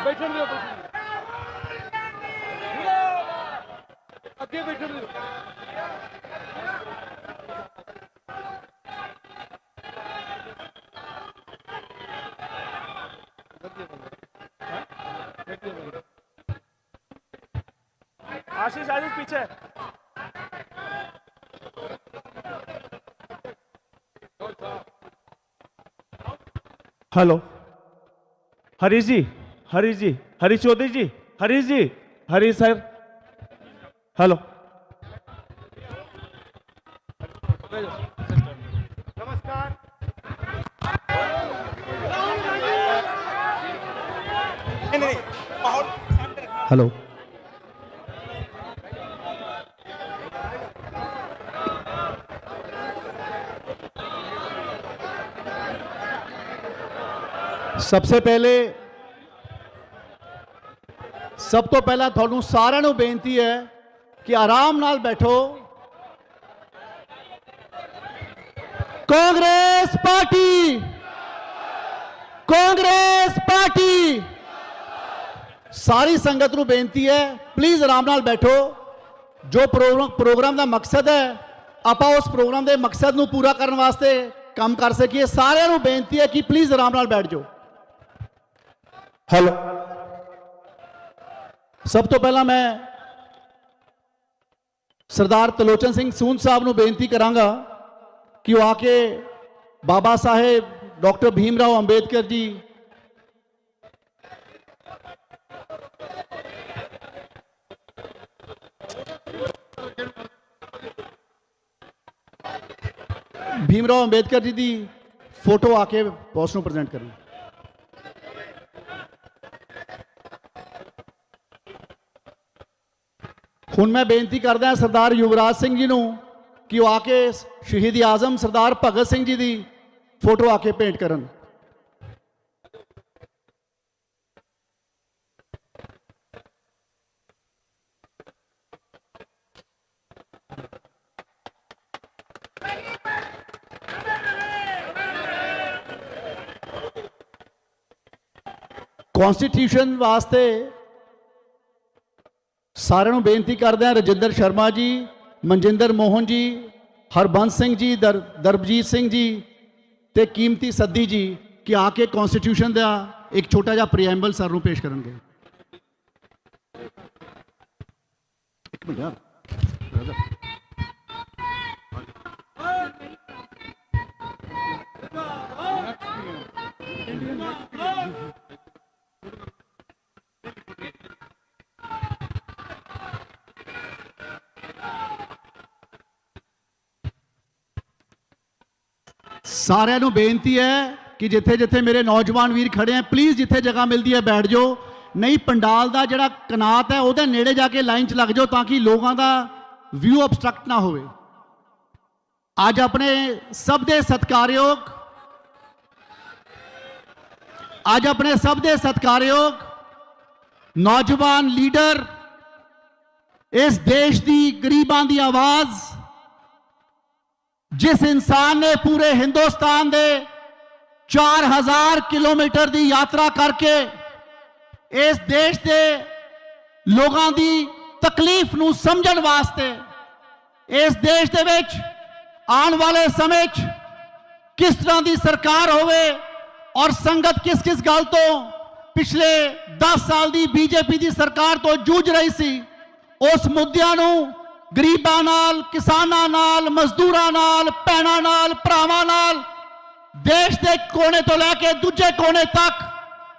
बैठन दो अगे बैठन दो आशीष आशीष पीछे हेलो हरीश जी हरीश चौधरी जी हरीश सर हेलो नमस्कार हेलो सबसे पहले सब तो पहला थानू सारिਆਂ ਨੂੰ ਬੇਨਤੀ है कि आराम नाल बैठो। कांग्रेस पार्टी सारी संगत ਨੂੰ बेनती है प्लीज आराम नाल बैठो। जो प्रोग्राम का मकसद है आप उस प्रोग्राम के मकसद ਨੂੰ पूरा करने वास्ते काम कर सकिए। सारिਆਂ ਨੂੰ बेनती है कि प्लीज आराम नाल बैठ जाओ। हेलो सब तो पहला मैं सरदार तलोचन सिंह सूंद साहब ਨੂੰ बेनती करांगा कि वो आके बाबा साहेब डॉक्टर भीमराव अंबेडकर जी जी की फोटो आके बॉस ਨੂੰ प्रेजेंट करें। ਹੁਣ मैं बेनती करदा सरदार युवराज सिंह जी ਨੂੰ कि वो आके शहीद आजम सरदार भगत सिंह जी की फोटो आके भेंट करन। कॉन्स्टिट्यूशन वास्ते सारे ਨੂੰ बेनती करते हैं रजिंदर शर्मा जी मनजिंदर मोहन जी हरबंस सिंह जी दरबजीत सिंह जी ते कीमती सद्दी जी कि आके कॉन्स्टिट्यूशन का एक छोटा जा प्रीएम्बल सर ਨੂੰ पेश करेंगे। एक मिनट यार सारिਆਂ ਨੂੰ बेनती है कि जिथे जिथे मेरे नौजवान वीर खड़े हैं प्लीज़ जिथे जगह मिलती है बैठ जाओ। नहीं पंडाल का जिहड़ा कनात है वो नेड़े जाके लाइन च लग जाओ ताकि लोगों का व्यू ऑबस्ट्रक्ट ना हो। अज अपने सब दे सत्कारयोग नौजवान लीडर इस देश की गरीबां की आवाज़ जिस इंसान ने पूरे हिंदुस्तान दे 4000 किलोमीटर की यात्रा करके इस देश के लोगों की तकलीफ नूं समझण वास्ते इस देश दे विच आने वाले समय किस तरह की सरकार होवे और संगत किस किस गल तो पिछले 10 साल की बीजेपी की सरकार तो जूझ रही सी उस मुद्दों नूं गरीबां नाल किसानां नाल मजदूरां नाल भैणां नाल भरावां नाल देश के कोने तो लैके दूजे कोने तक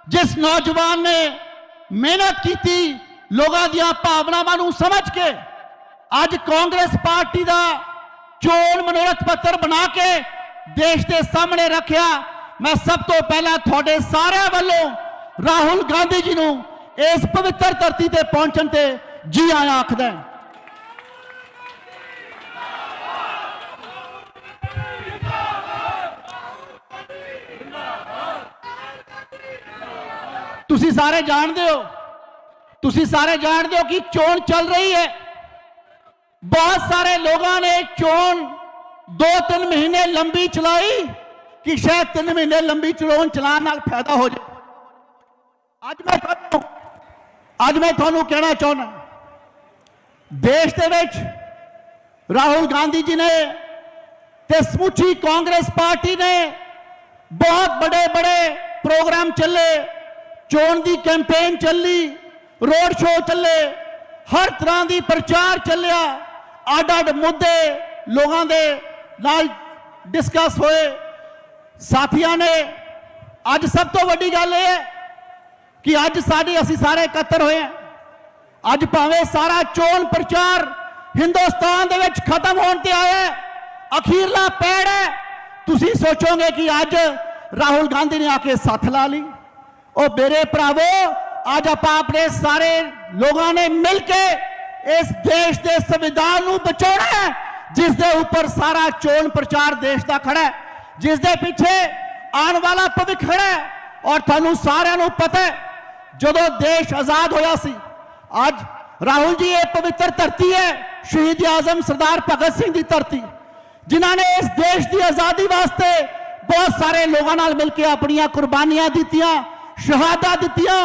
जिस नौजवान ने मेहनत की लोगों दी भावनावां नूं समझ के अज कांग्रेस पार्टी का चोण मनोरथ पत्र बना के देश के सामने रखा। मैं सब तो पहला थोड़े सारे वालों राहुल गांधी जी नूं इस पवित्र धरती ते पहुंचण ते जी आया आखदा। तुसी सारे जानते हो कि चोण चल रही है। बहुत सारे लोगों ने चोण 2-3 महीने लंबी चलाई कि शायद 3 महीने लंबी चोण चलाने नाल फायदा हो जाए। ਅੱਜ ਮੈਂ ਤੁਹਾਨੂੰ ਕਹਿਣਾ ਚਾਹੁੰਦਾ, ਦੇਸ਼ ਦੇ ਵਿੱਚ ਰਾਹੁਲ ਗਾਂਧੀ ਜੀ ਨੇ ਤੇ ਸਮੁੱਚੀ ਕਾਂਗਰਸ ਪਾਰਟੀ ਨੇ ਬਹੁਤ बड़े प्रोग्राम चले, चोन की कैंपेन चली, रोड शो चले, हर तरह की प्रचार चलिया, अड मुद्दे लोगों के नाल डिस्कस होए। साथियों ने अज सब तो वड्डी गल यह है कि अज असी सारे इकट्ठे होए हैं। अज भावें सारा चोन प्रचार हिंदुस्तान दे विच खत्म होने ते आया है, अखीरला पैड़ है। तुसी सोचोगे कि अज राहुल गांधी ने आके साथ ला ली। और मेरे भरावो, अज आप अपने सारे लोगों ने मिलके इस देश के संविधान को बचाना है, जिस दे ऊपर सारा चोन प्रचार देश का खड़ा है, जिस दे पीछे आने वाला भविख खड़ा है। और थानू सारिआं पता है, जदों देश आजाद होया सी, आज राहुल जी ये पवित्र धरती है, शहीद आजम सरदार भगत सिंह की धरती, जिन्होंने इस देश की आजादी वास्ते बहुत सारे लोगों नाल मिलकर अपनी कुर्बानियां दित्तियां, शहादत दित्तियां,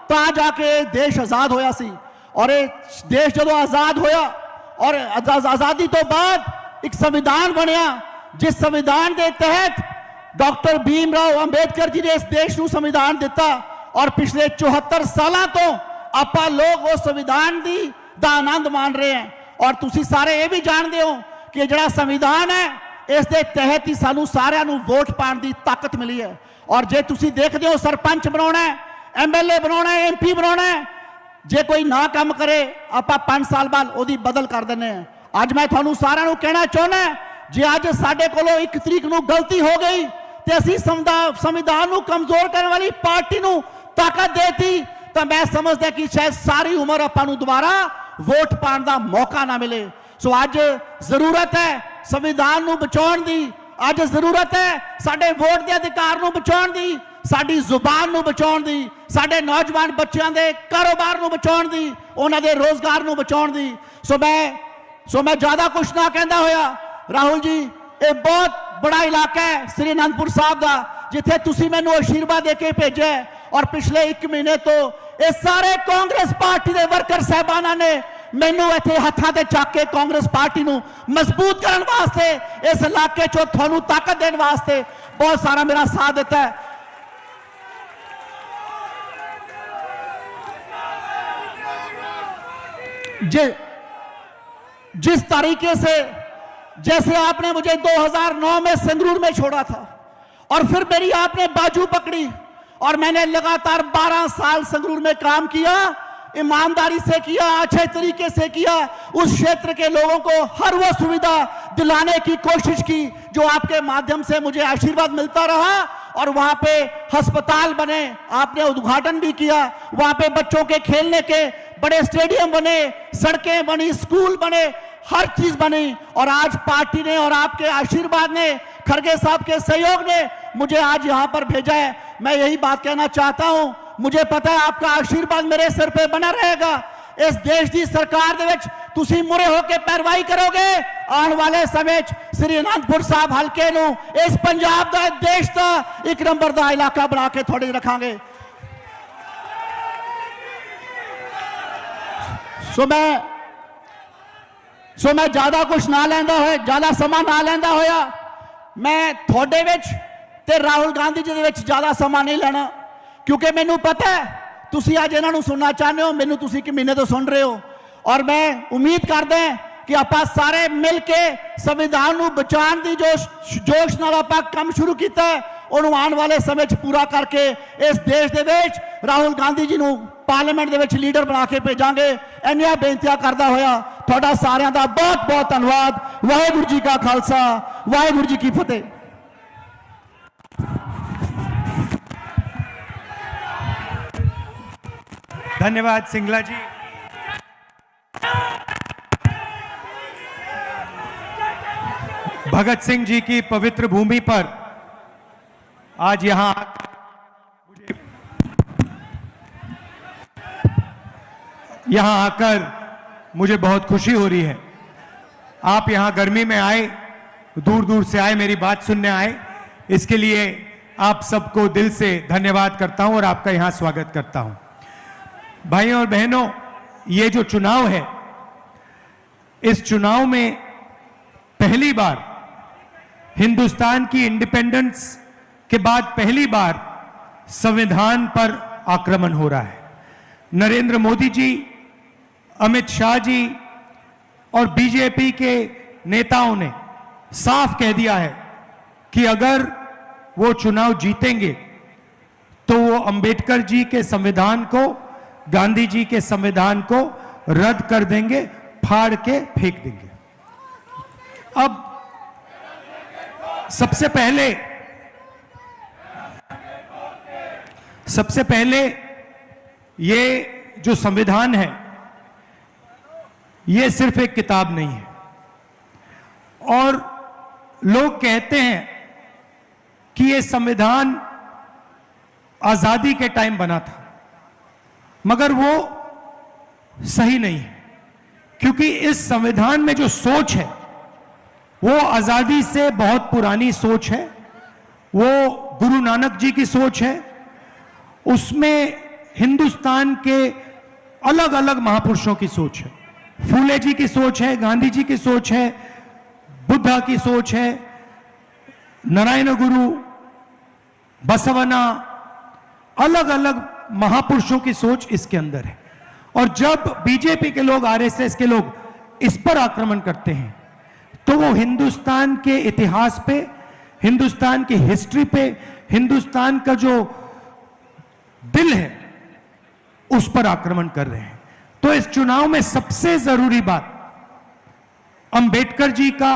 तां जाके देश आजाद होया सी। और ये देश जदों आजाद होया और आजादी तो बाद एक संविधान बनया, जिस संविधान के तहत डॉक्टर भीमराव अंबेडकर जी ने इस देश को संविधान दिता। और पिछले 74 सालों तो आप लोग उस संविधान का आनंद मान रहे हैं। और तुसी सारे ये भी जानते हो कि जो संविधान है, इस दे तहत ही सानू सारिआं नू वोट पाने की ताकत मिली है। और जे तुसी देखते हो, सरपंच बनाना है, MLA बनाना है, MP बनाना है, जे कोई ना काम करे आप 5 साल बाद ओदी बदल कर देने हैं। अज मैं तुहानू सारिआं नू कहना चाहुंदा, जे अज साडे कोलों 1 तरीक नू गलती हो गई ते असीं संविधान नू कमजोर करने वाली पार्टी नू ताकत देती, तो मैं समझदा कि शायद सारी उम्र आपां नू दोबारा वोट पाने का मौका ना मिले। सो अज जरूरत है संविधान नू बचाउण दी, अज जरूरत है साडे वोट के अधिकार नू बचाउण दी, साडी जुबान नू बचाउण दी, साडे नौजवान बच्चों के कारोबार नू बचाउण दी, उन्हां दे रोजगार नू बचाउण दी। सो मैं ज्यादा कुछ ना कहंदा होया, राहुल जी ये बहुत बड़ा इलाका है श्री अनंदपुर साहब का, जिथे तुसी मैनू आशीर्वाद दे के भेजा है। और पिछले 1 महीने तो ये सारे कांग्रेस पार्टी के वर्कर साहबाना ने मैनू इत्थे हत्थां ते चक के कांग्रेस पार्टी नू मजबूत करने वास्ते, इस इलाके चो थानू ताकत देने वास्ते बहुत सारा मेरा साथ दिता है। जिस तरीके से जैसे आपने मुझे 2009 में संगरूर में छोड़ा था और फिर मेरी आपने बाजू पकड़ी और मैंने लगातार 12 साल संगरूर में काम किया, ईमानदारी से किया, अच्छे तरीके से किया, उस क्षेत्र के लोगों को हर वो सुविधा दिलाने की कोशिश की जो आपके माध्यम से मुझे आशीर्वाद मिलता रहा। और वहां पे अस्पताल बने, आपने उद्घाटन भी किया, वहां पे बच्चों के खेलने के बड़े स्टेडियम बने, सड़कें बनी, स्कूल बने, हर चीज बनी। और आज पार्टी ने और आपके आशीर्वाद ने, खड़गे साहब के सहयोग ने मुझे आज यहां पर भेजा है। मैं यही बात कहना चाहता हूं, मुझे पता है आपका आशीर्वाद मेरे सिर पे बना रहेगा। इस देश की सरकार दे विच तुसी मुरे होकर पैरवाई करोगे, आने वाले समय श्री अनंदपुर साहब हल्के नू इस पंजाब का, देश का 1 नंबर का इलाका बना के थोड़ी रखांगे। सो मैं ज्यादा कुछ ना लेंदा होया, ज्यादा समा ना लेंदा होया, मैं थोड़े विच ते राहुल गांधी जी दे विच ज्यादा समा नहीं लेना, क्योंकि मैनू पता है तुसी अज इन्हां नू सुनना चाहते हो, मैनू तुसी 1 महीने तो सुन रहे हो। और मैं उम्मीद करदा कि आप सारे मिल के संविधान नू बचाने की जोश नाल आपां काम शुरू किया है, उन्होंने आने वाले समय पूरा करके इस देश दे विच राहुल गांधी जी नू पार्लीमेंट दे विच लीडर बना के भेजांगे। इन्नियां बेनतियां करदा होया तुहाडा सारिआं दा बहुत बहुत धन्नवाद। वाहिगुरू जी का खालसा, वाहिगुरू जी की फतेह। धन्यवाद सिंगला जी। भगत सिंह जी की पवित्र भूमि पर आज यहां आकर मुझे बहुत खुशी हो रही है। आप यहां गर्मी में आए, दूर दूर से आए, मेरी बात सुनने आए, इसके लिए आप सबको दिल से धन्यवाद करता हूं और आपका यहां स्वागत करता हूं। भाइयों और बहनों, ये जो चुनाव है, इस चुनाव में पहली बार हिंदुस्तान की इंडिपेंडेंस के बाद पहली बार संविधान पर आक्रमण हो रहा है। नरेंद्र मोदी जी, अमित शाह जी और बीजेपी के नेताओं ने साफ कह दिया है कि अगर वो चुनाव जीतेंगे तो वो अंबेडकर जी के संविधान को, गांधी जी के संविधान को रद्द कर देंगे, फाड़ के फेंक देंगे। अब सबसे पहले ये जो संविधान है, ये सिर्फ एक किताब नहीं है। और लोग कहते हैं कि ये संविधान आजादी के टाइम बना था, मगर वो सही नहीं है, क्योंकि इस संविधान में जो सोच है वो आजादी से बहुत पुरानी सोच है। वो गुरु नानक जी की सोच है। उसमें हिंदुस्तान के अलग अलग महापुरुषों की सोच है। फूले जी की सोच है, गांधी जी की सोच है, बुद्धा की सोच है, नारायण गुरु, बसवना, अलग अलग महापुरुषों की सोच इसके अंदर है। और जब बीजेपी के लोग, आरएसएस के लोग इस पर आक्रमण करते हैं तो वो हिंदुस्तान के इतिहास पे, हिंदुस्तान की हिस्ट्री पे, हिंदुस्तान का जो दिल है उस पर आक्रमण कर रहे हैं। तो इस चुनाव में सबसे जरूरी बात अंबेडकर जी का,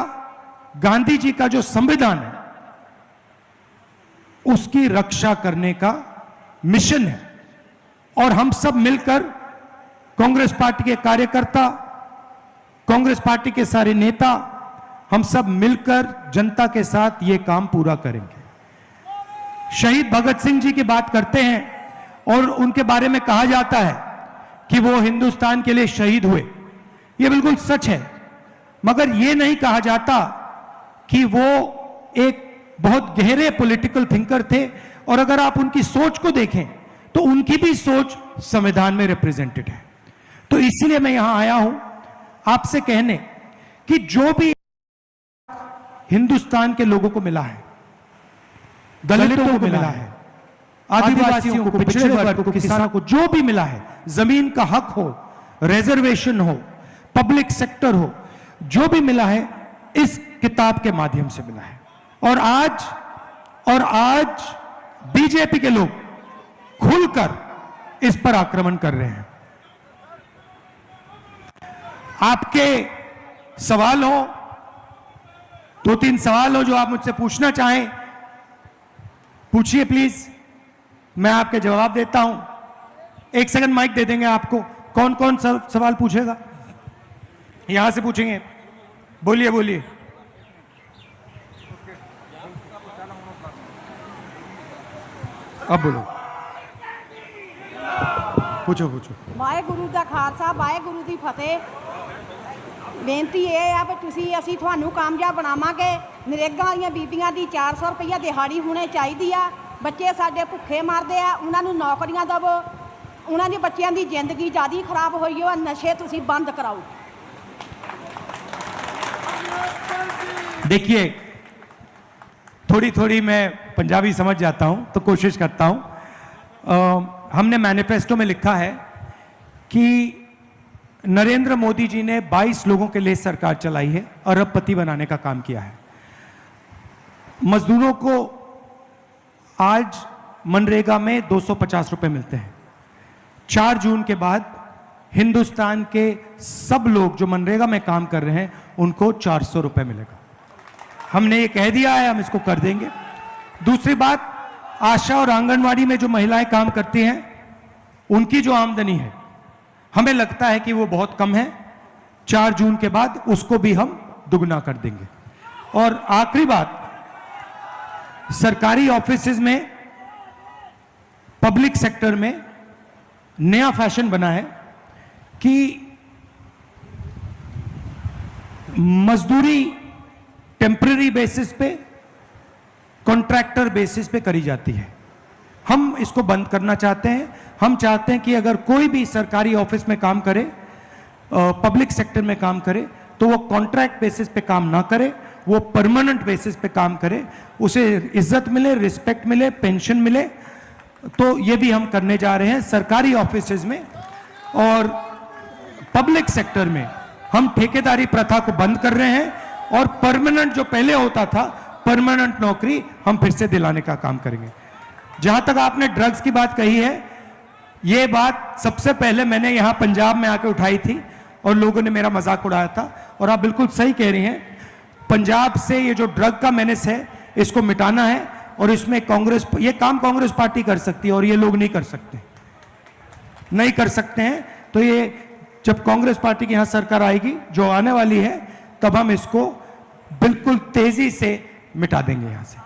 गांधी जी का जो संविधान है उसकी रक्षा करने का मिशन है। और हम सब मिलकर, कांग्रेस पार्टी के कार्यकर्ता, कांग्रेस पार्टी के सारे नेता, हम सब मिलकर जनता के साथ यह काम पूरा करेंगे। शहीद भगत सिंह जी की बात करते हैं और उनके बारे में कहा जाता है कि वो हिंदुस्तान के लिए शहीद हुए। यह बिल्कुल सच है, मगर यह नहीं कहा जाता कि वो एक बहुत गहरे पॉलिटिकल थिंकर थे। और अगर आप उनकी सोच को देखें तो उनकी भी सोच संविधान में रिप्रेजेंटेड है। तो इसीलिए मैं यहां आया हूं आपसे कहने कि जो भी हिंदुस्तान के लोगों को मिला है, दलितों को मिला है, आदिवासियों को, पिछड़े वर्ग को, किसानों को, जो भी मिला है, जमीन का हक हो, रिजर्वेशन हो, पब्लिक सेक्टर हो, जो भी मिला है इस किताब के माध्यम से मिला है। और आज बीजेपी के लोग खुलकर इस पर आक्रमण कर रहे हैं। आपके सवाल हो, 2-3 सवाल हो जो आप मुझसे पूछना चाहें, पूछिए प्लीज, मैं आपके जवाब देता हूं। 1 सेकंड माइक दे देंगे आपको। कौन कौन सवाल पूछेगा? यहां से पूछेंगे। बोलिए बोलिए। अब बोलो, पूछो पूछो। ਵਾਹਿਗੁਰੂ ਦਾ ਖਾਲਸਾ, ਵਾਹਿਗੁਰੂ ਦੀ ਫਤਿਹ। ਬੇਨਤੀ ਇਹ ਆ ਵੀ ਅਸੀਂ ਤੁਹਾਨੂੰ ਕਾਮਯਾਬ ਬਣਾਵਾਂਗੇ। ਨਰੇਗਾ ਵਾਲੀਆਂ ਬੀਬੀਆਂ ਦੀ 400 ਰੁਪਈਆ ਦਿਹਾੜੀ ਹੋਣੀ ਚਾਹੀਦੀ ਆ। ਬੱਚੇ ਸਾਡੇ ਭੁੱਖੇ ਮਰਦੇ ਆ, ਉਹਨਾਂ ਨੂੰ ਨੌਕਰੀਆਂ ਦਿਵੋ। ਉਹਨਾਂ ਦੇ ਬੱਚਿਆਂ ਦੀ ਜ਼ਿੰਦਗੀ ਜ਼ਿਆਦਾ ਖਰਾਬ ਹੋਈ ਹੋ, ਨਸ਼ੇ ਤੁਸੀਂ ਬੰਦ ਕਰਾਓ। देखिए, थोड़ी थोड़ी मैं पंजाबी समझ जाता हूं तो कोशिश करता हूं। हमने मैनिफेस्टो में लिखा है कि नरेंद्र मोदी जी ने 22 लोगों के लिए सरकार चलाई है, अरबपति बनाने का काम किया है। मजदूरों को आज मनरेगा में 250 रुपए मिलते हैं। 4 जून के बाद हिंदुस्तान के सब लोग जो मनरेगा में काम कर रहे हैं उनको 400 रुपए मिलेगा। हमने ये कह दिया है, हम इसको कर देंगे। दूसरी बात, आशा और आंगनवाड़ी में जो महिलाएं काम करती हैं उनकी जो आमदनी है, हमें लगता है कि वो बहुत कम है। 4 जून के बाद उसको भी हम दुगना कर देंगे। और आखिरी बात, सरकारी ऑफिसेज में, पब्लिक सेक्टर में नया फैशन बना है कि मजदूरी टेम्पररी बेसिस पे, कॉन्ट्रैक्टर बेसिस पे करी जाती है। हम इसको बंद करना चाहते हैं। हम चाहते हैं कि अगर कोई भी सरकारी ऑफिस में काम करे, पब्लिक सेक्टर में काम करे, तो वो कॉन्ट्रैक्ट बेसिस पे काम ना करे, वो परमानेंट बेसिस पे काम करे, उसे इज्जत मिले, रिस्पेक्ट मिले, पेंशन मिले। तो ये भी हम करने जा रहे हैं सरकारी ऑफिसेज में। और पब्लिक सेक्टर में हम ठेकेदारी प्रथा को बंद कर रहे हैं और परमानेंट जो पहले होता था, परमानेंट नौकरी हम फिर से दिलाने का काम करेंगे। जहां तक आपने ड्रग्स की बात कही है, ये बात सबसे पहले मैंने यहां पंजाब में आके उठाई थी और लोगों ने मेरा मजाक उड़ाया था। और आप बिल्कुल सही कह रही हैं, पंजाब से ये जो ड्रग का मेनेस है, इसको मिटाना है। और इसमें कांग्रेस, ये काम कांग्रेस पार्टी कर सकती है और ये लोग नहीं कर सकते, नहीं कर सकते हैं। तो ये जब कांग्रेस पार्टी की यहां सरकार आएगी, जो आने वाली है, तब हम इसको बिल्कुल तेजी से मिटा देंगे यहां से।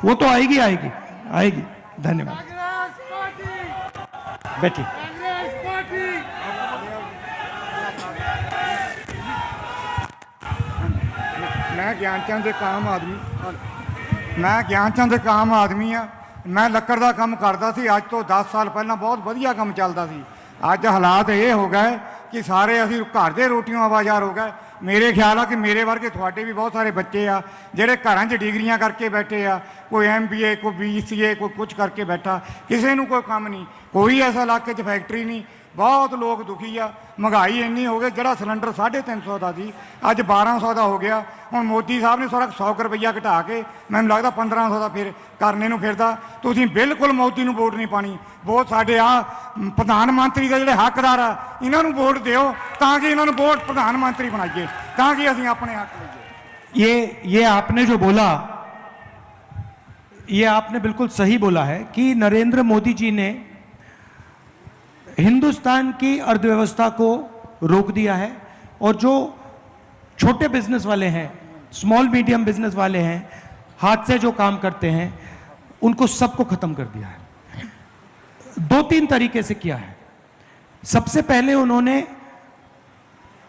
वो तो आएगी आएगी आएगी। धन्यवाद। बैठिए। मैं ज्ञानचंद एक आम आदमी हाँ। मैं ਲੱਕੜ ਦਾ ਕੰਮ ਕਰਦਾ ਸੀ। ਅੱਜ ਤੋਂ 10 ਸਾਲ ਪਹਿਲਾਂ ਬਹੁਤ ਵਧੀਆ ਕੰਮ ਚੱਲਦਾ ਸੀ। ਅੱਜ ਹਾਲਾਤ ਇਹ ਹੋ ਗਏ ਕਿ ਸਾਰੇ ਅਸੀਂ ਘਰ ਦੇ ਰੋਟੀਆਂ ਆਵਾਜ਼ਾਰ ਹੋ ਗਏ। ਮੇਰੇ ਖਿਆਲ ਆ ਕਿ ਮੇਰੇ ਵਰਗੇ ਤੁਹਾਡੇ ਵੀ ਬਹੁਤ ਸਾਰੇ ਬੱਚੇ ਆ ਜਿਹੜੇ ਘਰਾਂ 'ਚ ਡਿਗਰੀਆਂ ਕਰਕੇ ਬੈਠੇ ਆ, ਕੋਈ MBA, ਕੋਈ BCA, ਕੋਈ ਕੁਝ ਕਰਕੇ ਬੈਠਾ, ਕਿਸੇ ਨੂੰ ਕੋਈ ਕੰਮ ਨਹੀਂ, ਕੋਈ ਐਸਾ ਇਲਾਕੇ 'ਚ ਫੈਕਟਰੀ ਨਹੀਂ। ਬਹੁਤ ਲੋਕ ਦੁਖੀ ਆ। ਮਹਿੰਗਾਈ ਇੰਨੀ ਹੋ ਗਈ, ਜਿਹੜਾ ਸਿਲੰਡਰ 350 ਦਾ ਸੀ ਅੱਜ 1200 ਦਾ ਹੋ ਗਿਆ। ਹੁਣ ਮੋਦੀ ਸਾਹਿਬ ਨੇ ਸਾਰਾ 100 ਰੁਪਈਆ ਘਟਾ ਕੇ ਮੈਨੂੰ ਲੱਗਦਾ 1500 ਦਾ ਫਿਰ ਕਰਨੇ ਨੂੰ ਫਿਰਦਾ। ਤੁਸੀਂ ਬਿਲਕੁਲ ਮੋਦੀ ਨੂੰ ਵੋਟ ਨਹੀਂ ਪਾਣੀ। ਵੋਟ ਸਾਡੇ ਆ ਪ੍ਰਧਾਨ ਮੰਤਰੀ ਦੇ ਜਿਹੜੇ ਹੱਕਦਾਰ ਆ, ਇਹਨਾਂ ਨੂੰ ਵੋਟ ਦਿਓ ਤਾਂ ਕਿ ਇਹਨਾਂ ਨੂੰ ਵੋਟ ਪ੍ਰਧਾਨ ਮੰਤਰੀ ਬਣਾਈਏ, ਤਾਂ ਕਿ ਅਸੀਂ ਆਪਣੇ ਹੱਕ ਲਈਏ। ये आपने जो बोला, ये आपने बिल्कुल सही बोला है कि नरेंद्र मोदी जी ने हिंदुस्तान की अर्थव्यवस्था को रोक दिया है। और जो छोटे बिजनेस वाले हैं, स्मॉल मीडियम बिजनेस वाले हैं, हाथ से जो काम करते हैं, उनको सबको खत्म कर दिया है। 2-3 तरीके से किया है। सबसे पहले उन्होंने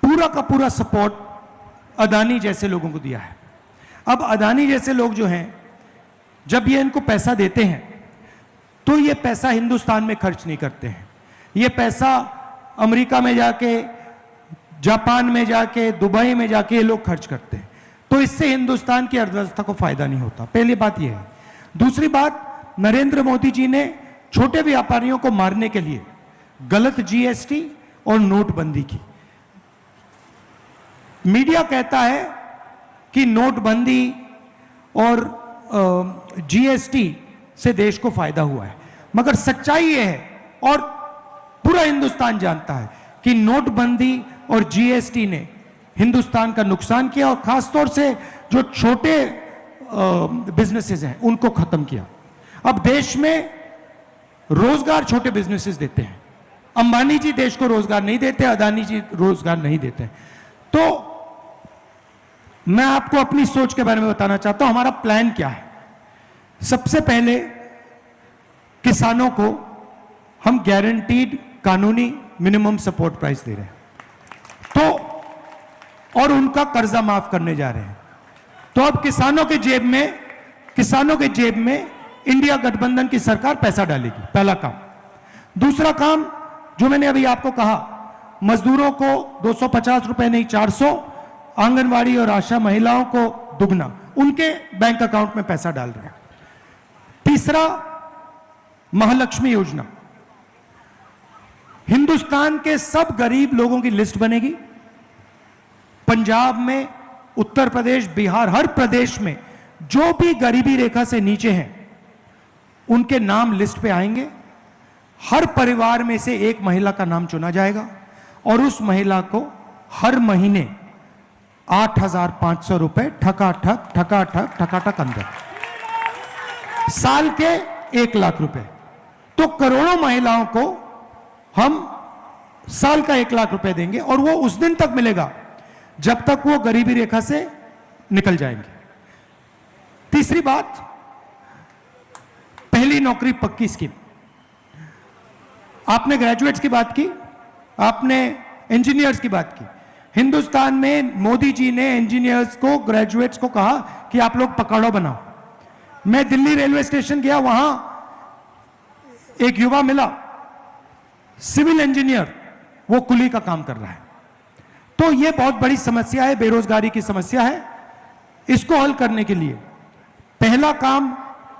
पूरा का पूरा सपोर्ट अदानी जैसे लोगों को दिया है। अब अदानी जैसे लोग जो हैं, जब ये इनको पैसा देते हैं तो ये पैसा हिंदुस्तान में खर्च नहीं करते हैं। ये पैसा अमेरिका में जाके, जापान में जाके, दुबई में जाके ये लोग खर्च करते हैं। तो इससे हिंदुस्तान की अर्थव्यवस्था को फायदा नहीं होता। पहली बात यह है। दूसरी बात, नरेंद्र मोदी जी ने छोटे व्यापारियों को मारने के लिए गलत GST और नोटबंदी की। मीडिया कहता है कि नोटबंदी और GST से देश को फायदा हुआ है, मगर सच्चाई यह है और पूरा हिंदुस्तान जानता है कि नोटबंदी और GST ने हिंदुस्तान का नुकसान किया और खासतौर से जो छोटे बिजनेसेस हैं उनको खत्म किया। अब देश में रोजगार छोटे बिजनेसेस देते हैं। अंबानी जी देश को रोजगार नहीं देते, अदानी जी रोजगार नहीं देते। तो मैं आपको अपनी सोच के बारे में बताना चाहता हूं। हमारा प्लान क्या है? सबसे पहले किसानों को हम गारंटीड कानूनी मिनिमम सपोर्ट प्राइस दे रहे हैं, तो और उनका कर्जा माफ करने जा रहे हैं। तो अब किसानों के जेब में इंडिया गठबंधन की सरकार पैसा डालेगी, पहला काम। दूसरा काम जो मैंने अभी आपको कहा, मजदूरों को 250 रुपए नहीं 400, आंगनवाड़ी और आशा महिलाओं को दुगना, उनके बैंक अकाउंट में पैसा डाल रहे हैं। तीसरा, महालक्ष्मी योजना। हिंदुस्तान के सब गरीब लोगों की लिस्ट बनेगी। पंजाब में, उत्तर प्रदेश, बिहार, हर प्रदेश में जो भी गरीबी रेखा से नीचे हैं उनके नाम लिस्ट पे आएंगे। हर परिवार में से एक महिला का नाम चुना जाएगा और उस महिला को हर महीने 8,500 रुपए ठकाठक अंदर, साल के 1 लाख रुपए। तो करोड़ों महिलाओं को हम साल का 1 लाख रुपए देंगे और वो उस दिन तक मिलेगा जब तक वो गरीबी रेखा से निकल जाएंगे। तीसरी बात, पहली नौकरी पक्की स्कीम। आपने ग्रेजुएट्स की बात की, आपने इंजीनियर्स की बात की। हिंदुस्तान में मोदी जी ने इंजीनियर्स को, ग्रेजुएट्स को कहा कि आप लोग पकौड़ा बनाओ। मैं दिल्ली रेलवे स्टेशन गया, वहां एक युवा मिला, सिविल इंजीनियर, वो कुली का काम कर रहा है। तो ये बहुत बड़ी समस्या है, बेरोजगारी की समस्या है। इसको हल करने के लिए पहला काम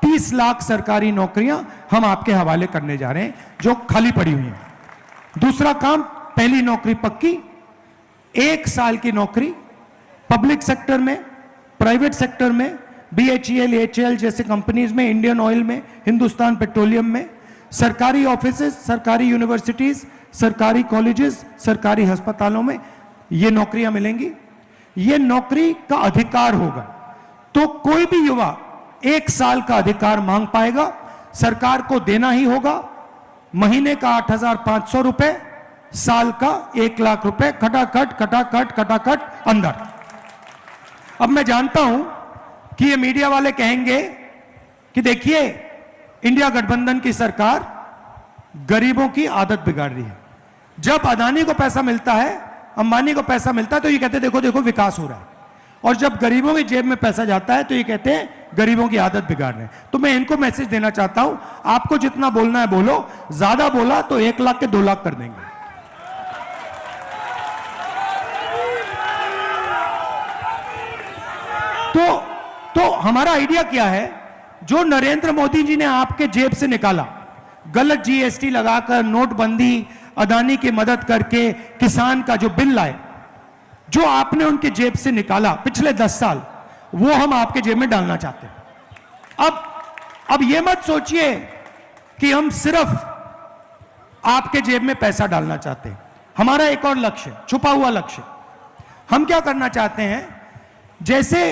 30 लाख सरकारी नौकरियां हम आपके हवाले करने जा रहे हैं जो खाली पड़ी हुई हैं। दूसरा काम, पहली नौकरी पक्की, 1 साल की नौकरी पब्लिक सेक्टर में, प्राइवेट सेक्टर में, BHEL, HAL जैसे कंपनीज में, इंडियन ऑयल में, हिंदुस्तान पेट्रोलियम में, सरकारी ऑफिसेज, सरकारी यूनिवर्सिटीज, सरकारी कॉलेजेस, सरकारी अस्पतालों में ये नौकरियां मिलेंगी। ये नौकरी का अधिकार होगा, तो कोई भी युवा 1 साल का अधिकार मांग पाएगा, सरकार को देना ही होगा। महीने का 8,500 रुपए, साल का 1 लाख रुपए, खटाखट खटाखट खटाखट अंदर। अब मैं जानता हूं कि ये मीडिया वाले कहेंगे कि देखिए इंडिया गठबंधन की सरकार गरीबों की आदत बिगाड़ रही है। जब अदानी को पैसा मिलता है, अंबानी को पैसा मिलता है, तो ये कहते हैं देखो देखो विकास हो रहा है, और जब गरीबों की जेब में पैसा जाता है तो ये कहते हैं गरीबों की आदत बिगाड़ रहे हैं। तो मैं इनको मैसेज देना चाहता हूं, आपको जितना बोलना है बोलो, ज्यादा बोला तो 1 लाख के 2 लाख कर देंगे। तो हमारा आइडिया क्या है, जो नरेंद्र मोदी जी ने आपके जेब से निकाला, गलत GST लगाकर, नोटबंदी, अदानी की मदद करके, किसान का जो बिल लाए, जो आपने उनके जेब से निकाला पिछले 10 साल, वो हम आपके जेब में डालना चाहते हैं। अब ये मत सोचिए कि हम सिर्फ आपके जेब में पैसा डालना चाहते हैं। हमारा एक और लक्ष्य, छुपा हुआ लक्ष्य, हम क्या करना चाहते हैं, जैसे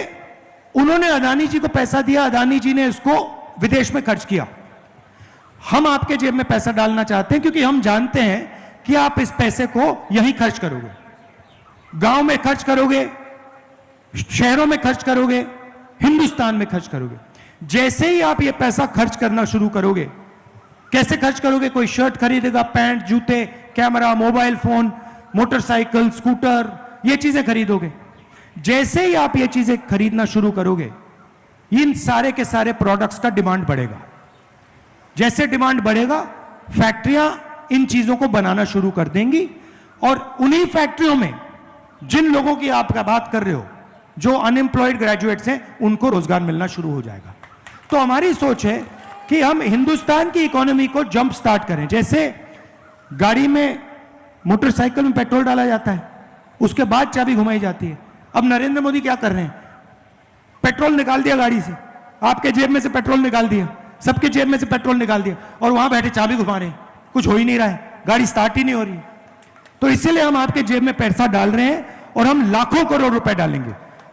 उन्होंने अदानी जी को पैसा दिया, अदानी जी ने इसको विदेश में खर्च किया, हम आपके जेब में पैसा डालना चाहते हैं, क्योंकि हम जानते हैं कि आप इस पैसे को यहीं खर्च करोगे, गांव में खर्च करोगे, शहरों में खर्च करोगे, हिंदुस्तान में खर्च करोगे। जैसे ही आप ये पैसा खर्च करना शुरू करोगे, कैसे खर्च करोगे, कोई शर्ट खरीदेगा, पैंट, जूते, camera, mobile phone, motorcycle, scooter, ये चीजें खरीदोगे। जैसे ही आप ये चीजें खरीदना शुरू करोगे, इन सारे के सारे प्रोडक्ट्स का डिमांड बढ़ेगा। जैसे डिमांड बढ़ेगा, फैक्ट्रियां इन चीजों को बनाना शुरू कर देंगी, और उन्हीं फैक्ट्रियों में जिन लोगों की आप बात कर रहे हो, जो अनएम्प्लॉयड ग्रेजुएट्स हैं, उनको रोजगार मिलना शुरू हो जाएगा। तो हमारी सोच है कि हम हिंदुस्तान की इकोनॉमी को जंप स्टार्ट करें। जैसे गाड़ी में, मोटरसाइकिल में पेट्रोल डाला जाता है, उसके बाद चाबी घुमाई जाती है। अब नरेंद्र मोदी क्या कर रहे हैं, पेट्रोल निकाल दिया गाड़ी से, आपके जेब में से पेट्रोल निकाल दिया, सबके जेब में से पेट्रोल निकाल दिया, और वहां बैठे चाबी घुमा रहे हैं, कुछ हो ही नहीं रहा है, गाड़ी स्टार्ट ही नहीं हो रही। तो इसीलिए हम आपके जेब में पैसा डाल रहे हैं, और हम लाखों करोड़ रुपए डालेंगे,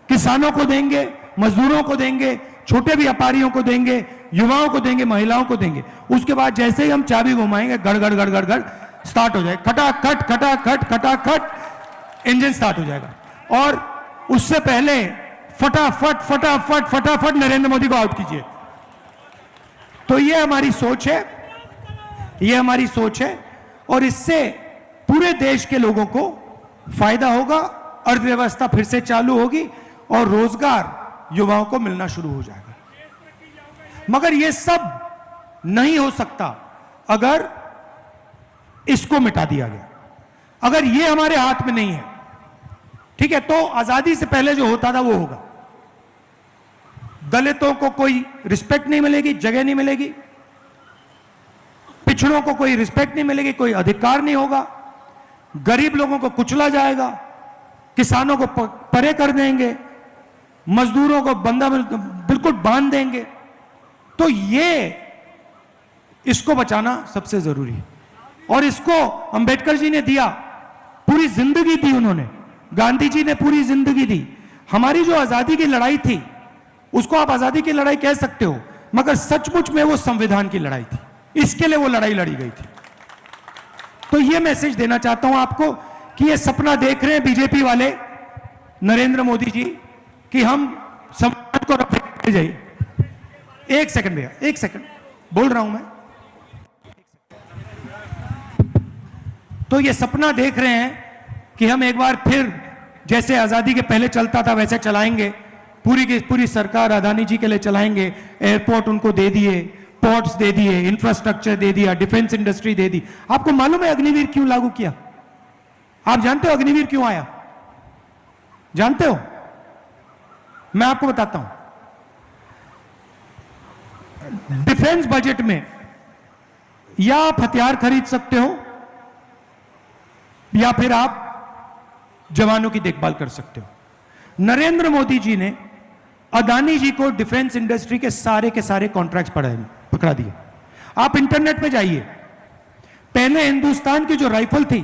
किसानों को देंगे, मजदूरों को देंगे, छोटे व्यापारियों को देंगे, युवाओं को देंगे, महिलाओं को देंगे। उसके बाद जैसे ही हम चाबी घुमाएंगे, गड़गड़ गड़गड़ गड़ स्टार्ट हो जाएगा, खटाखट खटाखट खटाखट इंजन स्टार्ट हो जाएगा, और उससे पहले फटाफट फटाफट फटाफट नरेंद्र मोदी को आउट कीजिए। तो ये हमारी सोच है, ये हमारी सोच है, और इससे पूरे देश के लोगों को फायदा होगा, अर्थव्यवस्था फिर से चालू होगी, और रोजगार युवाओं को मिलना शुरू हो जाएगा। मगर यह सब नहीं हो सकता अगर इसको मिटा दिया गया, अगर यह हमारे हाथ में नहीं है, ठीक है, तो आजादी से पहले जो होता था वो होगा। दलितों को कोई रिस्पेक्ट नहीं मिलेगी, जगह नहीं मिलेगी, पिछड़ों को कोई रिस्पेक्ट नहीं मिलेगी, कोई अधिकार नहीं होगा, गरीब लोगों को कुचला जाएगा, किसानों को परे कर देंगे, मजदूरों को बंदा बिल्कुल बांध देंगे। तो ये इसको बचाना सबसे जरूरी है, और इसको अंबेडकर जी ने दिया, पूरी जिंदगी दी उन्होंने, गांधी जी ने पूरी जिंदगी दी। हमारी जो आजादी की लड़ाई थी, उसको आप आजादी की लड़ाई कह सकते हो, मगर सचमुच में वो संविधान की लड़ाई थी, इसके लिए वो लड़ाई लड़ी गई थी। तो ये मैसेज देना चाहता हूं आपको कि ये सपना देख रहे हैं बीजेपी वाले, नरेंद्र मोदी जी, कि हम संविधान को रख जाइए। एक सेकंड भैया, एक सेकंड बोल रहा हूं मैं। तो ये सपना देख रहे हैं कि हम एक बार फिर जैसे आजादी के पहले चलता था वैसे चलाएंगे, पूरी की पूरी सरकार अदानी जी के लिए चलाएंगे, एयरपोर्ट उनको दे दिए, पोर्ट्स दे दिए, इंफ्रास्ट्रक्चर दे दिया, डिफेंस इंडस्ट्री दे दी। आपको मालूम है अग्निवीर क्यों लागू किया? आप जानते हो अग्निवीर क्यों आया? जानते हो? मैं आपको बताता हूं। डिफेंस बजट में या आप हथियार खरीद सकते हो या फिर आप जवानों की देखभाल कर सकते हो। नरेंद्र मोदी जी ने अदानी जी को डिफेंस इंडस्ट्री के सारे कॉन्ट्रैक्ट्स पकड़ा दिए। आप इंटरनेट पे जाइए, पहले हिंदुस्तान की जो राइफल थी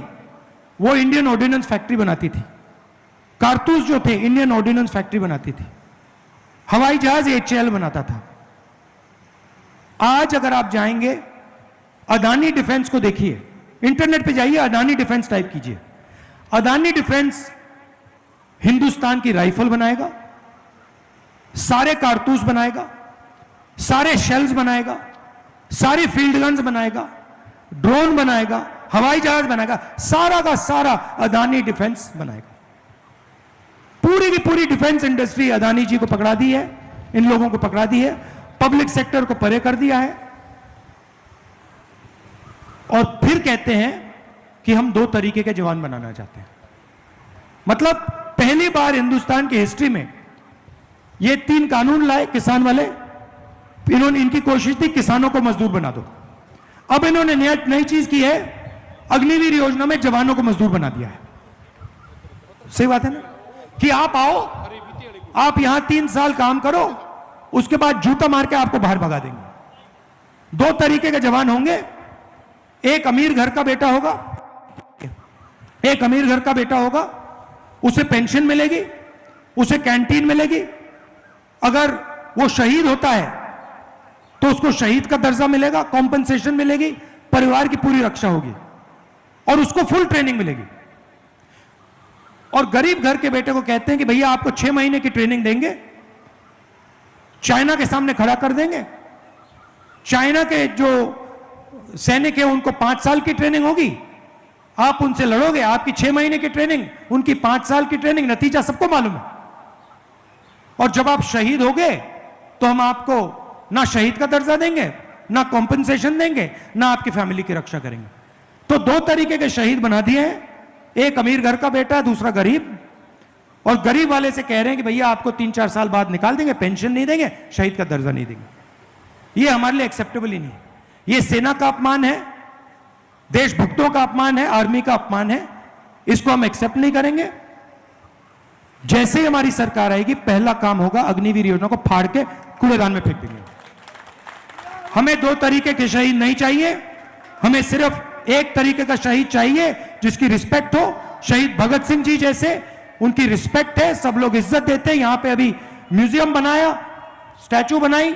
वो इंडियन ऑर्डिनेंस फैक्ट्री बनाती थी, कारतूस जो थे इंडियन ऑर्डिनेंस फैक्ट्री बनाती थी, हवाई जहाज HAL बनाता था। आज अगर आप जाएंगे अदानी डिफेंस को देखिए, इंटरनेट पे जाइए, अदानी डिफेंस टाइप कीजिए, अदानी डिफेंस हिंदुस्तान की राइफल बनाएगा, सारे कारतूस बनाएगा, सारे शेल्स बनाएगा, सारी फील्ड गन्स बनाएगा, ड्रोन बनाएगा, हवाई जहाज बनाएगा, सारा का सारा अदानी डिफेंस बनाएगा। पूरी की पूरी डिफेंस इंडस्ट्री अदानी जी को पकड़ा दी है, इन लोगों को पकड़ा दी है, पब्लिक सेक्टर को परे कर दिया है। और फिर कहते हैं कि हम 2 तरीके के जवान बनाना चाहते हैं। मतलब पहली बार हिंदुस्तान की हिस्ट्री में ये 3 कानून लाए किसान वाले, इन्होंने, इनकी कोशिश थी किसानों को मजदूर बना दो। अब इन्होंने नई चीज की है, अग्निवीर योजना में जवानों को मजदूर बना दिया है। सही बात है ना, कि आप आओ, आप यहां 3 साल काम करो, उसके बाद जूता मार के आपको बाहर भगा देंगे। 2 तरीके के जवान होंगे, एक अमीर घर का बेटा होगा, एक अमीर घर का बेटा होगा, उसे पेंशन मिलेगी, उसे कैंटीन मिलेगी, अगर वो शहीद होता है तो उसको शहीद का दर्जा मिलेगा, कॉम्पनसेशन मिलेगी, परिवार की पूरी रक्षा होगी और उसको फुल ट्रेनिंग मिलेगी। और गरीब घर के बेटे को कहते हैं कि भैया आपको 6 महीने की ट्रेनिंग देंगे, चाइना के सामने खड़ा कर देंगे, चाइना के जो सैनिक है उनको 5 साल की ट्रेनिंग होगी, आप उनसे लड़ोगे, आपकी 6 महीने की ट्रेनिंग, उनकी 5 साल की ट्रेनिंग, नतीजा सबको मालूम है। और जब आप शहीद होगे तो हम आपको ना शहीद का दर्जा देंगे, ना कॉम्पनसेशन देंगे, ना आपकी फैमिली की रक्षा करेंगे। तो 2 तरीके के शहीद बना दिए हैं, एक अमीर घर का बेटा है, दूसरा गरीब। और गरीब वाले से कह रहे हैं कि भैया आपको 3-4 साल बाद निकाल देंगे, पेंशन नहीं देंगे, शहीद का दर्जा नहीं देंगे। ये हमारे लिए एक्सेप्टेबल ही नहीं है। ये सेना का अपमान है, देशभक्तों का अपमान है, आर्मी का अपमान है, इसको हम एक्सेप्ट नहीं करेंगे। जैसे ही हमारी सरकार आएगी, पहला काम होगा अग्निवीर योजना को फाड़ के कूड़ेदान में फेंक देंगे। हमें 2 तरीके के शहीद नहीं चाहिए, हमें सिर्फ एक तरीके का शहीद चाहिए जिसकी रिस्पेक्ट हो। शहीद भगत सिंह जी जैसे, उनकी रिस्पेक्ट है, सब लोग इज्जत देते हैं। यहां पे अभी म्यूजियम बनाया, स्टैचू बनाई,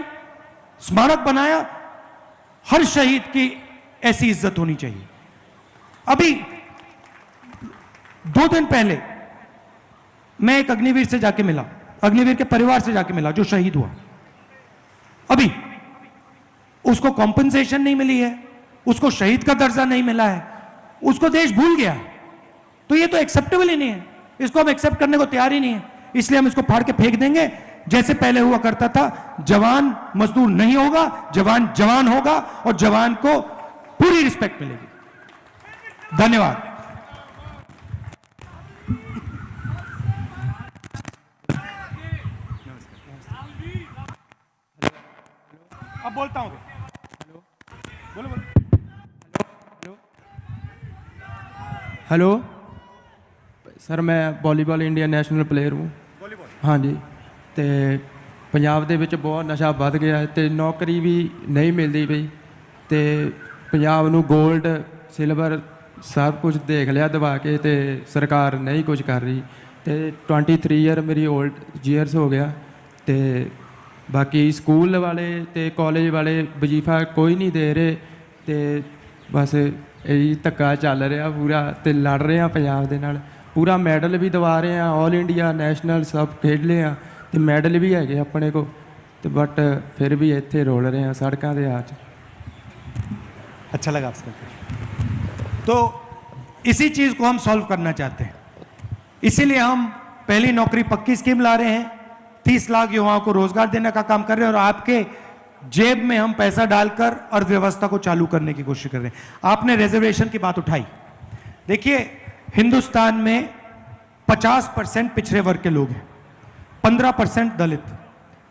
स्मारक बनाया, हर शहीद की ऐसी इज्जत होनी चाहिए। अभी 2 दिन पहले मैं एक अग्निवीर से जाके मिला, अग्निवीर के परिवार से जाके मिला जो शहीद हुआ। अभी उसको कॉम्पनसेशन नहीं मिली है, उसको शहीद का दर्जा नहीं मिला है, उसको देश भूल गया। तो ये तो एक्सेप्टेबल ही नहीं है, इसको हम एक्सेप्ट करने को तैयार ही नहीं है। इसलिए हम इसको फाड़ के फेंक देंगे, जैसे पहले हुआ करता था। जवान मजदूर नहीं होगा, जवान जवान होगा और जवान को पूरी रिस्पेक्ट मिलेगी। धन्यवाद। अब बोलता हूं। बोलो बोलो। हेलो सर, मैं वॉलीबॉल इंडिया नेशनल प्लेयर हूँ। हाँ जी। ਤੇ ਪੰਜਾਬ ਦੇ ਵਿੱਚ ਬਹੁਤ ਨਸ਼ਾ ਵੱਧ ਗਿਆ ਤੇ ਨੌਕਰੀ ਵੀ ਨਹੀਂ ਮਿਲਦੀ ਪਈ ਤੇ ਪੰਜਾਬ ਨੂੰ 골ਡ ਸਿਲਵਰ ਸਭ ਕੁਝ ਦੇਖ ਲਿਆ ਦਵਾ ਕੇ ਤੇ ਸਰਕਾਰ ਨਹੀਂ ਕੁਝ ਕਰ ਰਹੀ ਤੇ 23 ਈਅਰ ਮੇਰੀ 올ਡ ਈਅਰਸ ਹੋ ਗਿਆ ਤੇ ਬਾਕੀ ਸਕੂਲ ਵਾਲੇ ਤੇ ਕਾਲਜ ਵਾਲੇ ਵਜ਼ੀਫਾ ਕੋਈ ਨਹੀਂ ਦੇ ਰਹੇ ਤੇ ਬਸ ਇਹੀ ਧੱਕਾ ਚੱਲ ਰਿਹਾ ਪੂਰਾ ਤੇ ਲੜ ਰਹੇ ਆ ਪੰਜਾਬ ਦੇ ਨਾਲ। ਪੂਰਾ ਮੈਡਲ ਵੀ ਦਿਵਾ ਰਹੇ ਆ, ਆਲ ਇੰਡੀਆ ਨੈਸ਼ਨਲ ਸਭ ਖੇਡ ਲਏ ਆ ਤੇ ਮੈਡਲ भी है अपने को, तो बट फिर भी इतने रोल रहे हैं सड़कों के आज। अच्छा लगा आपसे। तो इसी चीज़ को हम सॉल्व करना चाहते हैं, इसीलिए हम पहली नौकरी पक्की स्कीम ला रहे हैं, 30 लाख युवाओं को रोजगार देने का काम कर रहे हैं और आपके जेब में हम पैसा डालकर अर्थव्यवस्था को चालू करने की कोशिश कर रहे हैं। आपने रिजर्वेशन की बात उठाई। देखिए, हिंदुस्तान में 50% पिछड़े वर्ग के लोग हैं, 15% दलित,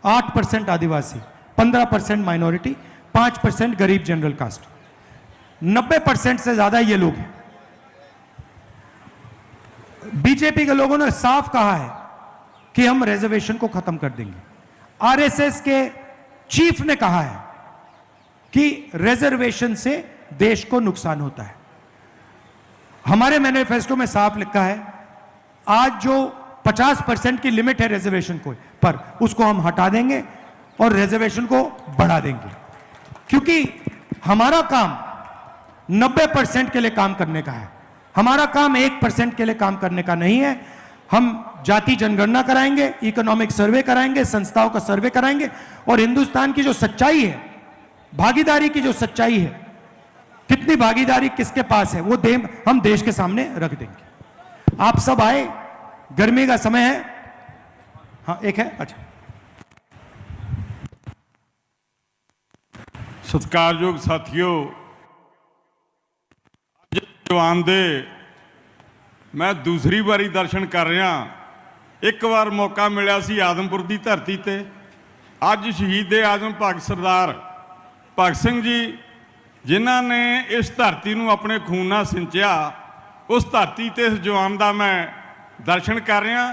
8% आदिवासी, 15% माइनॉरिटी, 5% गरीब जनरल कास्ट, 90% से ज्यादा ये लोग हैं। बीजेपी के लोगों ने साफ कहा है कि हम रिजर्वेशन को खत्म कर देंगे। आरएसएस के चीफ ने कहा है कि रिजर्वेशन से देश को नुकसान होता है। हमारे मैनिफेस्टो में साफ लिखा है, आज जो 50% की लिमिट है रिजर्वेशन को पर, उसको हम हटा देंगे और रिजर्वेशन को बढ़ा देंगे, क्योंकि हमारा काम 90% के लिए काम करने का है। हमारा काम 1% के लिए काम करने का नहीं है। हम जाति जनगणना कराएंगे, इकोनॉमिक सर्वे कराएंगे, संस्थाओं का सर्वे कराएंगे और हिंदुस्तान की जो सच्चाई है, भागीदारी की जो सच्चाई है, कितनी भागीदारी किसके पास है, वो हम देश के सामने रख देंगे। आप सब आए, गर्मी का समय है। हाँ, एक है। अच्छा, सत्कारयोग साथियों, जवान दे मैं दूसरी बारी दर्शन कर रहा। एक बार मौका मिला सी आदमपुर की धरती ते, अज शहीद आजम भगत सरदार भगत सिंह जी जिन्हां ने इस धरती नूं अपने खून नाल सिंचिया, उस धरती ते इस जवान का मैं दर्शन कर रहा।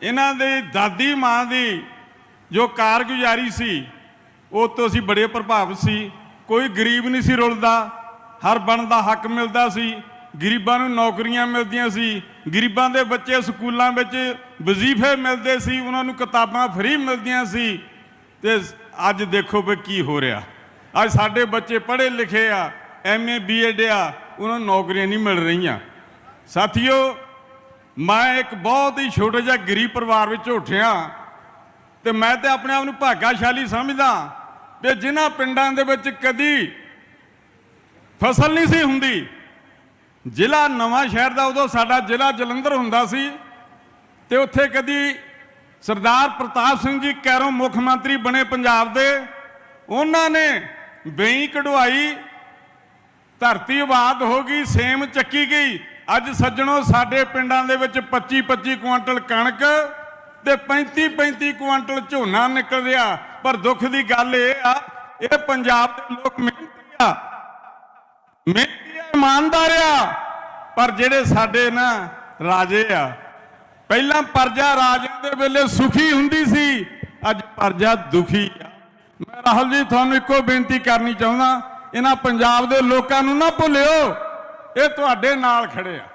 इन्हां दे दादी माँ की जो कारगुजारी सी, वो तो असीं बड़े प्रभावित सी। कोई गरीब नहीं सी रुलदा, हर बनदा हक मिलदा सी, गरीबां नूं नौकरियां मिलदियां सी, गरीबां दे बच्चे स्कूलों में वजीफे मिलते सी, उन्हां नूं किताबां फ्री मिलदियां सी। ते अज देखो भी की हो रहा। अज साडे बच्चे पढ़े लिखे आ, MA BEd आ, उन्हां नूं नौकरियां नहीं मिल रही। साथियों, मैं एक बहुत ही छोटे जिहा गरीब परिवार विच उठिया ते मैं तो अपने आप नूं भाग्यशाली समझदा भी जिन्हां पिंडां दे विच कदी फसल नहीं सी हुंदी। जिला नवां शहर का उदों साडा जिला जलंधर हुंदा सी ते उत्थे कदी सरदार प्रताप सिंह जी कैरों मुख मंत्री बने पंजाब दे, उन्होंने बेई कढ़वाई, धरती आबाद हो गई, सेम चक्की गई। अज सज्जणों, साडे पिंडां दे विच 25-25 कुआंटल कणक ते 35-35 कुआंटल झोना निकल रहा। पर दुख की गल ये पंजाब के लोग मेहनती आ, ईमानदार आ, पर जेडे साडे ना राजे आ, पहला प्रजा राजा दे वेले सुखी हुंदी सी, अज प्रजा दुखी आ। मैं राहुल जी तुहानूं इक्को बेनती करनी चाहुंदा, इन्हां पंजाब दे लोकां नूं ना भुल्लिओ, ये तुहाडे नाल खड़े आ।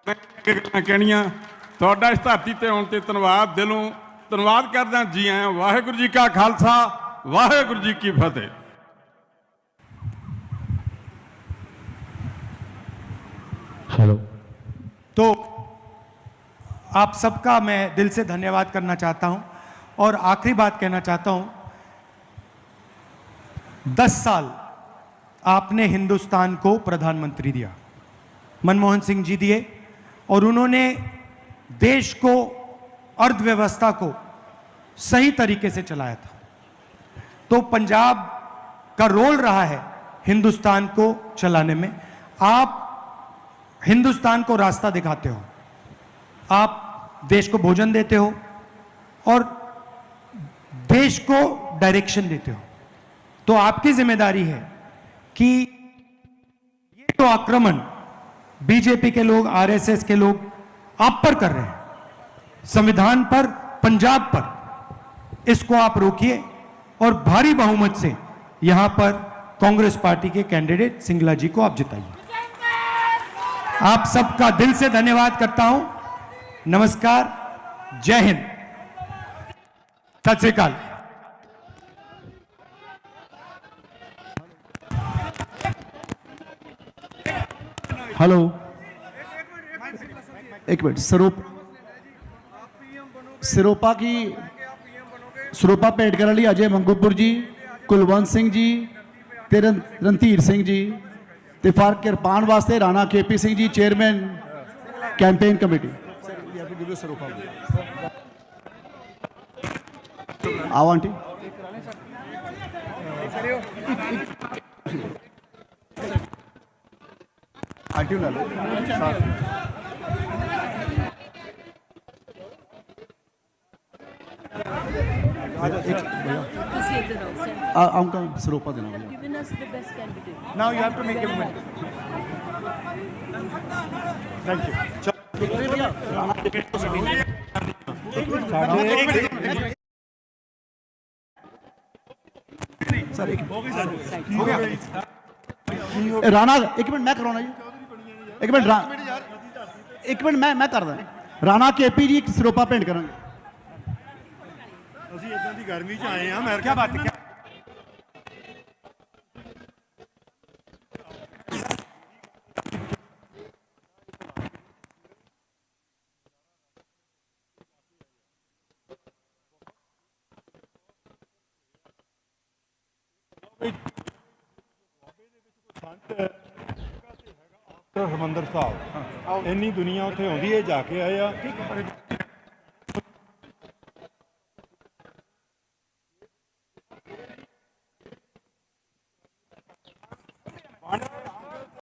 मैं कहणियां तुहाडा इस धरती ते आउण ते धन्नवाद, दिलों धन्नवाद करदा। जी आया। वाहिगुरू जी का खालसा, वाहिगुरू जी की फतेह। हेलो। तो आप सबका मैं दिल से धन्यवाद करना चाहता हूं और आखिरी बात कहना चाहता हूं, 10 साल आपने हिंदुस्तान को प्रधानमंत्री दिया, मनमोहन सिंह जी दिए, और उन्होंने देश को, अर्थव्यवस्था को सही तरीके से चलाया था। तो पंजाब का रोल रहा है हिंदुस्तान को चलाने में। आप हिंदुस्तान को रास्ता दिखाते हो, आप देश को भोजन देते हो और देश को डायरेक्शन देते हो। तो आपकी जिम्मेदारी है कि ये जो आक्रमण बीजेपी के लोग, आरएसएस के लोग आप पर कर रहे हैं, संविधान पर, पंजाब पर, इसको आप रोकिए और भारी बहुमत से यहां पर कांग्रेस पार्टी के कैंडिडेट सिंगला जी को आप जिताइए। आप सबका दिल से धन्यवाद करता हूं। नमस्कार, जय हिंद, सत श्री अकाल। हेलो, एक मिनट। सिरोपा भेंट करने लिए अजय मंगूपुर जी, कुलवंत सिंह जी ते रणधीर सिंह जी, ते फॉर किरपान वास्ते Rana KP Singh ji, chairman campaign committee. आओ आंटी। आंटी ला लो आऊँगा सरोपा देना भैया। Given us the best candidate. Now you have to make him thank you sir एक राणा एक मिनट मैं करवाना जी एक मिनट एक मिनट मैं करदा राणा केपी जी सिरोपा भेंट करांगे ਅਸੀਂ ਇਦਾਂ ਦੀ ਗਰਮੀ 'ਚ ਆਏ ਆ ਮੈਂ ਕੀ ਬਾਤ ਕੀ ਹਰਿਮੰਦਰ ਸਾਹਿਬ ਇੰਨੀ ਦੁਨੀਆ ਉੱਥੇ ਆਉਂਦੀ ਹੈ ਜਾ ਕੇ ਆਏ ਆ